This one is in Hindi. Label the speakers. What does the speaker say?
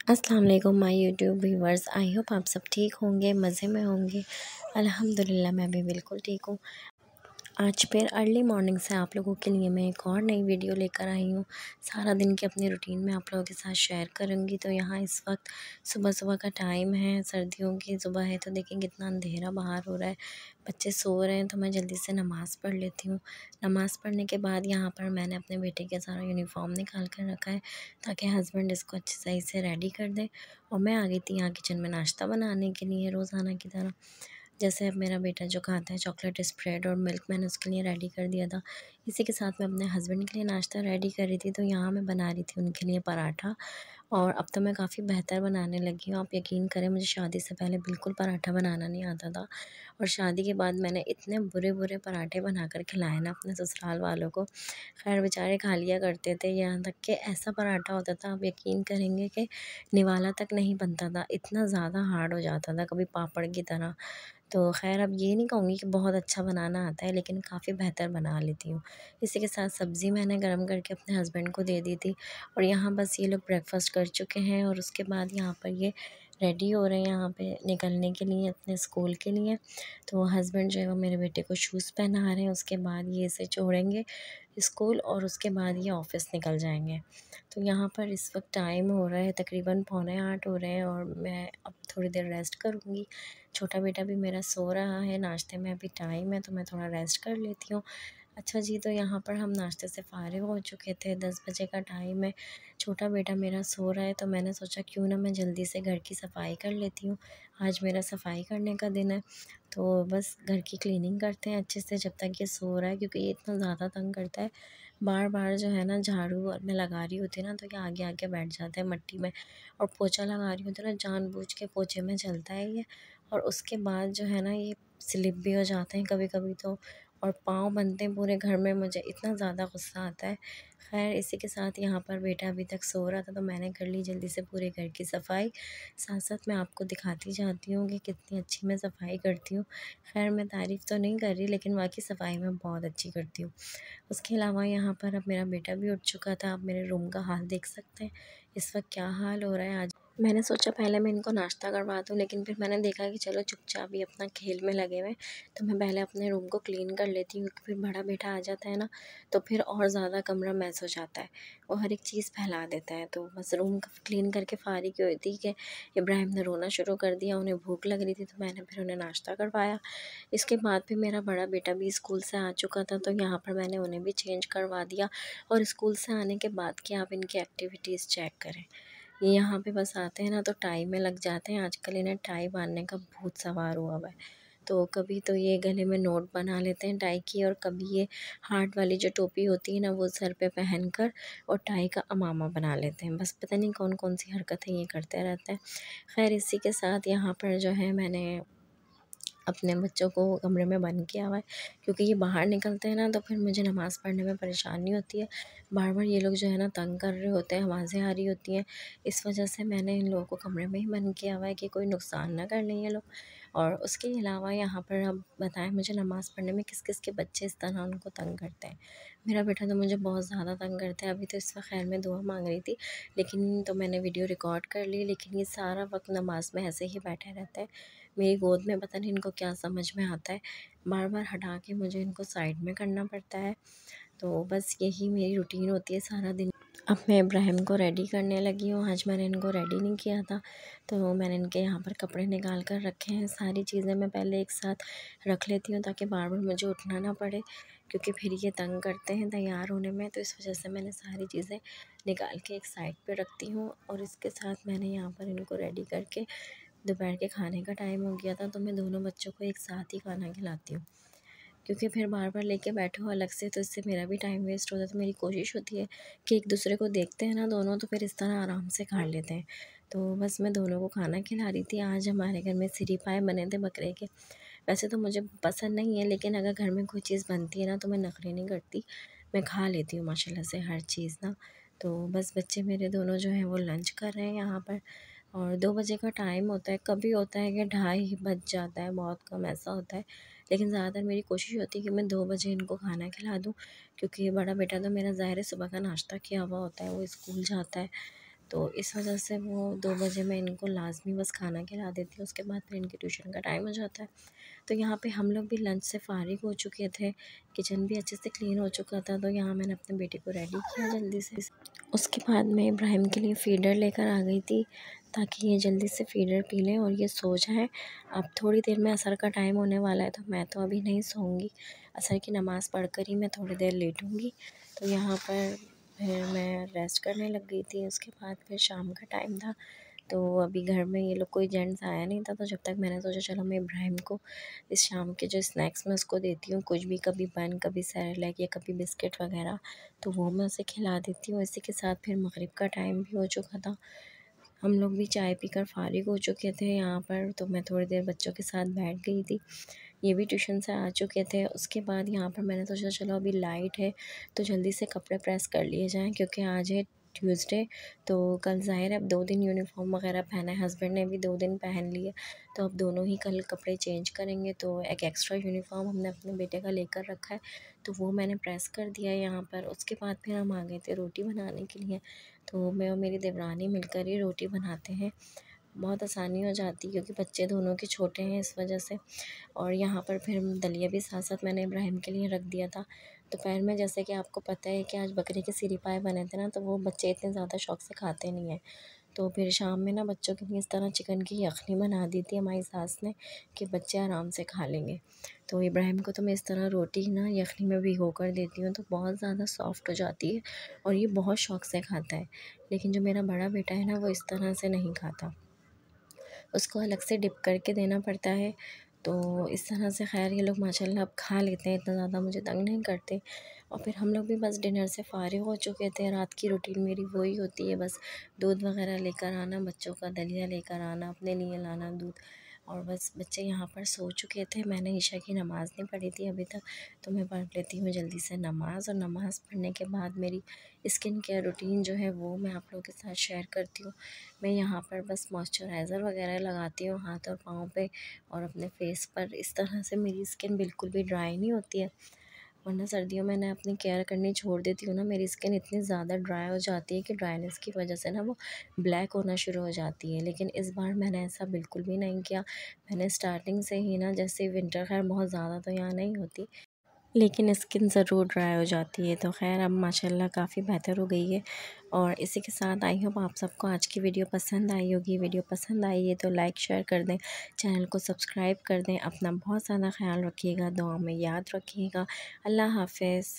Speaker 1: अस्सलाम वालेकुम my YouTube viewers. I hope आप सब ठीक होंगे, मज़े में होंगे। अल्हम्दुलिल्लाह मैं भी बिल्कुल ठीक हूँ। आज फिर अर्ली मॉर्निंग से आप लोगों के लिए मैं एक और नई वीडियो लेकर आई हूँ। सारा दिन की अपनी रूटीन में आप लोगों के साथ शेयर करूँगी। तो यहाँ इस वक्त सुबह-सुबह का टाइम है, सर्दियों की सुबह है, तो देखें कितना अंधेरा बाहर हो रहा है। बच्चे सो रहे हैं तो मैं जल्दी से नमाज़ पढ़ लेती हूँ। नमाज़ पढ़ने के बाद यहाँ पर मैंने अपने बेटे का सारा यूनिफ़ॉर्म निकाल कर रखा है ताकि हस्बैंड इसको अच्छे सही से रेडी कर दें। और मैं आ गई थी यहाँ किचन में नाश्ता बनाने के लिए रोज़ाना की तरह। जैसे अब मेरा बेटा जो खाता है चॉकलेट स्प्रेड और मिल्क, मैंने उसके लिए रेडी कर दिया था। इसी के साथ मैं अपने हस्बैंड के लिए नाश्ता रेडी कर रही थी, तो यहाँ मैं बना रही थी उनके लिए पराठा। और अब तो मैं काफ़ी बेहतर बनाने लगी हूँ। आप यकीन करें, मुझे शादी से पहले बिल्कुल पराठा बनाना नहीं आता था और शादी के बाद मैंने इतने बुरे-बुरे पराठे बनाकर खिलाए ना अपने ससुराल वालों को। खैर बेचारे खा लिया करते थे, यहाँ तक कि ऐसा पराठा होता था, आप यकीन करेंगे कि निवाला तक नहीं बनता था, इतना ज़्यादा हार्ड हो जाता था, कभी पापड़ की तरह। तो ख़ैर अब ये नहीं कहूँगी कि बहुत अच्छा बनाना आता है, लेकिन काफ़ी बेहतर बना लेती हूँ। इसी के साथ सब्ज़ी मैंने गरम करके अपने हस्बैंड को दे दी थी और यहाँ बस ये लोग ब्रेकफ़ास्ट कर चुके हैं और उसके बाद यहाँ पर ये रेडी हो रहे हैं यहाँ पे निकलने के लिए अपने स्कूल के लिए। तो हस्बैंड जो है वो मेरे बेटे को शूज़ पहना रहे हैं, उसके बाद ये इसे छोड़ेंगे स्कूल और उसके बाद ये ऑफ़िस निकल जाएँगे। तो यहाँ पर इस वक्त टाइम हो रहा है तकरीबन 7:45 हो रहे हैं और मैं अब थोड़ी देर रेस्ट करूँगी। छोटा बेटा भी मेरा सो रहा है, नाश्ते में अभी टाइम है तो मैं थोड़ा रेस्ट कर लेती हूँ। अच्छा जी, तो यहाँ पर हम नाश्ते से फ़ारिग हो चुके थे, 10 बजे का टाइम है। छोटा बेटा मेरा सो रहा है तो मैंने सोचा क्यों ना मैं जल्दी से घर की सफाई कर लेती हूँ। आज मेरा सफाई करने का दिन है, तो बस घर की क्लीनिंग करते हैं अच्छे से जब तक ये सो रहा है, क्योंकि ये इतना ज़्यादा तंग करता है। बार-बार जो है ना झाड़ू और मैं लगा रही होती हूँ ना तो ये आगे-आगे बैठ जाता है मट्टी में, और पोछा लगा रही होती हूँ ना जानबूझ के पोछे में चलता है ये। और उसके बाद जो है ना ये स्लिप भी हो जाते हैं कभी-कभी तो, और पाँव बनते हैं पूरे घर में, मुझे इतना ज़्यादा गुस्सा आता है। ख़ैर इसी के साथ यहाँ पर बेटा अभी तक सो रहा था तो मैंने कर ली जल्दी से पूरे घर की सफाई। साथ-साथ मैं आपको दिखाती जाती हूँ कि कितनी अच्छी मैं सफाई करती हूँ। ख़ैर मैं तारीफ़ तो नहीं कर रही, लेकिन वाक़ई सफाई मैं बहुत अच्छी करती हूँ। उसके अलावा यहाँ पर अब मेरा बेटा भी उठ चुका था, आप मेरे रूम का हाल देख सकते हैं इस वक्त क्या हाल हो रहा है। आज मैंने सोचा पहले मैं इनको नाश्ता करवा दूँ, लेकिन फिर मैंने देखा कि चलो चुपचाप ही अपना खेल में लगे हुए हैं, तो मैं पहले अपने रूम को क्लीन कर लेती हूँ, क्योंकि फिर बड़ा बेटा आ जाता है ना तो फिर और ज़्यादा कमरा मैस हो जाता है, वो हर एक चीज़ फैला देता है। तो बस रूम क्लीन करके फ़ारिग हुई थी कि इब्राहिम ने रोना शुरू कर दिया, उन्हें भूख लग रही थी तो मैंने फिर उन्हें नाश्ता करवाया। इसके बाद फिर मेरा बड़ा बेटा भी स्कूल से आ चुका था तो यहाँ पर मैंने उन्हें भी चेंज करवा दिया। और स्कूल से आने के बाद की आप इनकी एक्टिविटीज़ चेक करें, ये यहाँ पे बस आते हैं ना तो टाई में लग जाते हैं। आजकल इन्हें टाई बांधने का भूत सवार हुआ हुआ है, तो कभी तो ये गले में नोट बना लेते हैं टाई की, और कभी ये हार्ट वाली जो टोपी होती है ना वो सर पे पहन कर और टाई का अमामा बना लेते हैं। बस पता नहीं कौन कौन सी हरकतें ये करते रहते हैं। खैर इसी के साथ यहाँ पर जो है मैंने अपने बच्चों को कमरे में बंद किया हुआ है, क्योंकि ये बाहर निकलते हैं ना तो फिर मुझे नमाज़ पढ़ने में परेशानी होती है। बार-बार ये लोग जो है ना तंग कर रहे होते हैं, आवाज़ें आ रही होती हैं। इस वजह से मैंने इन लोगों को कमरे में ही बंद किया हुआ है कि कोई नुकसान ना कर लें ये लोग। और उसके अलावा यहाँ पर अब बताएँ मुझे नमाज़ पढ़ने में किस-किस के बच्चे इस तरह उनको तंग करते हैं। मेरा बेटा तो मुझे बहुत ज़्यादा तंग करता है। अभी तो इस वक्त ख़ैर मैं दुआ माँग रही थी, लेकिन तो मैंने वीडियो रिकॉर्ड कर ली, लेकिन ये सारा वक़्त नमाज़ में ऐसे ही बैठे रहते हैं। मेरी गोद में पता नहीं इनको क्या समझ में आता है, बार-बार हटा के मुझे इनको साइड में करना पड़ता है। तो बस यही मेरी रूटीन होती है सारा दिन। अब मैं इब्राहिम को रेडी करने लगी हूँ, आज मैंने इनको रेडी नहीं किया था, तो मैंने इनके यहाँ पर कपड़े निकाल कर रखे हैं। सारी चीज़ें मैं पहले एक साथ रख लेती हूँ ताकि बार-बार मुझे उठना ना पड़े, क्योंकि फिर ये तंग करते हैं तैयार होने में, तो इस वजह से मैंने सारी चीज़ें निकाल के एक साइड पे रखती हूँ। और इसके साथ मैंने यहाँ पर इनको रेडी करके दोपहर के खाने का टाइम हो गया था, तो मैं दोनों बच्चों को एक साथ ही खाना खिलाती हूँ, क्योंकि फिर बार-बार लेके बैठो अलग से तो इससे मेरा भी टाइम वेस्ट होता है। तो मेरी कोशिश होती है कि एक दूसरे को देखते हैं ना दोनों तो फिर इस तरह आराम से खा लेते हैं। तो बस मैं दोनों को खाना खिला रही थी। आज हमारे घर में सिरी पाए बने थे बकरे के। वैसे तो मुझे पसंद नहीं है, लेकिन अगर घर में कोई चीज़ बनती है ना तो मैं नखरे नहीं करती, मैं खा लेती हूँ माशाल्लाह से हर चीज़ ना। तो बस बच्चे मेरे दोनों जो हैं वो लंच कर रहे हैं यहाँ पर, और 2 बजे का टाइम होता है। कभी होता है कि ढाई बज जाता है, बहुत कम ऐसा होता है, लेकिन ज़्यादातर मेरी कोशिश होती है कि मैं 2 बजे इनको खाना खिला दूँ, क्योंकि बड़ा बेटा तो मेरा ज़ाहिर है सुबह का नाश्ता किया हुआ होता है, वो स्कूल जाता है। तो इस वजह से वो 2 बजे मैं इनको लाज़मी बस खाना खिला देती हूँ, उसके बाद फिर इनकी ट्यूशन का टाइम हो जाता है। तो यहाँ पे हम लोग भी लंच से फ़ारिग हो चुके थे, किचन भी अच्छे से क्लीन हो चुका था, तो यहाँ मैंने अपने बेटे को रेडी किया जल्दी से। उसके बाद मैं इब्राहिम के लिए फ़ीडर लेकर आ गई थी, ताकि ये जल्दी से फ़ीडर पी लें और ये सो जाए। अब थोड़ी देर में असर का टाइम होने वाला है, तो मैं तो अभी नहीं सोऊंगी, असर की नमाज़ पढ़ कर ही मैं थोड़ी देर लेटूंगी। तो यहाँ पर फिर मैं रेस्ट करने लग गई थी। उसके बाद फिर शाम का टाइम था, तो अभी घर में ये लोग कोई जेंट्स आया नहीं था, तो जब तक मैंने सोचा चलो मैं इब्राहिम को इस शाम के जो स्नैक्स मैं उसको देती हूँ, कुछ भी, कभी बन, कभी सेरेलैक या कभी बिस्किट वगैरह, तो वो मैं उसे खिला देती हूँ। इसी के साथ फिर मगरिब का टाइम भी हो चुका था, हम लोग भी चाय पीकर फ़ारिग हो चुके थे यहाँ पर। तो मैं थोड़ी देर बच्चों के साथ बैठ गई थी, ये भी ट्यूशन से आ चुके थे। उसके बाद यहाँ पर मैंने सोचा चलो अभी लाइट है तो जल्दी से कपड़े प्रेस कर लिए जाएँ, क्योंकि आज है ट्यूसडे, तो कल ज़ाहिर है अब 2 दिन यूनिफ़ॉर्म वगैरह पहना है, हस्बैंड ने भी 2 दिन पहन लिए, तो अब दोनों ही कल कपड़े चेंज करेंगे। तो एक एक्स्ट्रा यूनिफ़ॉर्म हमने अपने बेटे का लेकर रखा है, तो वो मैंने प्रेस कर दिया है यहाँ पर। उसके बाद फिर हम आ गए थे रोटी बनाने के लिए, तो मैं और मेरी देवरानी मिलकर ही रोटी बनाते हैं, बहुत आसानी हो जाती है क्योंकि बच्चे दोनों के छोटे हैं इस वजह से। और यहाँ पर फिर दलिया भी साथ साथ मैंने इब्राहिम के लिए रख दिया था। दोपहर में जैसे कि आपको पता है कि आज बकरे के सिरी पाए बने थे ना, तो वो बच्चे इतने ज़्यादा शौक से खाते नहीं हैं। तो फिर शाम में ना बच्चों के लिए इस तरह चिकन की यखनी बना दी थी हमारी सास ने, कि बच्चे आराम से खा लेंगे। तो इब्राहिम को तो मैं इस तरह रोटी ना यखनी में भिगो कर देती हूँ, तो बहुत ज़्यादा सॉफ्ट हो जाती है और ये बहुत शौक से खाता है। लेकिन जो मेरा बड़ा बेटा है ना, वो इस तरह से नहीं खाता, उसको अलग से डिप करके देना पड़ता है। तो इस तरह से ख़ैर ये लोग माशाल्लाह अब खा लेते हैं, इतना ज़्यादा मुझे तंग नहीं करते। और फिर हम लोग भी बस डिनर से फ़ारिग हो चुके थे। रात की रूटीन मेरी वही होती है, बस दूध वग़ैरह लेकर आना, बच्चों का दलिया लेकर आना, अपने लिए लाना दूध, और बस बच्चे यहाँ पर सो चुके थे। मैंने ईशा की नमाज़ नहीं पढ़ी थी अभी तक, तो मैं पढ़ लेती हूँ जल्दी से नमाज़, और नमाज़ पढ़ने के बाद मेरी स्किन केयर रूटीन जो है वो मैं आप लोगों के साथ शेयर करती हूँ। मैं यहाँ पर बस मॉइस्चराइज़र वगैरह लगाती हूँ हाथ और पाँव पे और अपने फेस पर। इस तरह से मेरी स्किन बिल्कुल भी ड्राई नहीं होती है, वरना सर्दियों में मैं अपनी केयर करनी छोड़ देती हूँ ना, मेरी स्किन इतनी ज़्यादा ड्राई हो जाती है कि ड्राइनेस की वजह से ना वो ब्लैक होना शुरू हो जाती है। लेकिन इस बार मैंने ऐसा बिल्कुल भी नहीं किया, मैंने स्टार्टिंग से ही ना, जैसे विंटर खैर बहुत ज़्यादा तो यहाँ नहीं होती, लेकिन स्किन ज़रूर ड्राई हो जाती है, तो ख़ैर अब माशाल्लाह काफ़ी बेहतर हो गई है। और इसी के साथ आई होप आप सबको आज की वीडियो पसंद आई होगी। वीडियो पसंद आई है तो लाइक शेयर कर दें, चैनल को सब्सक्राइब कर दें। अपना बहुत ज़्यादा ख्याल रखिएगा, दुआ में याद रखिएगा। अल्लाह हाफ़िज़।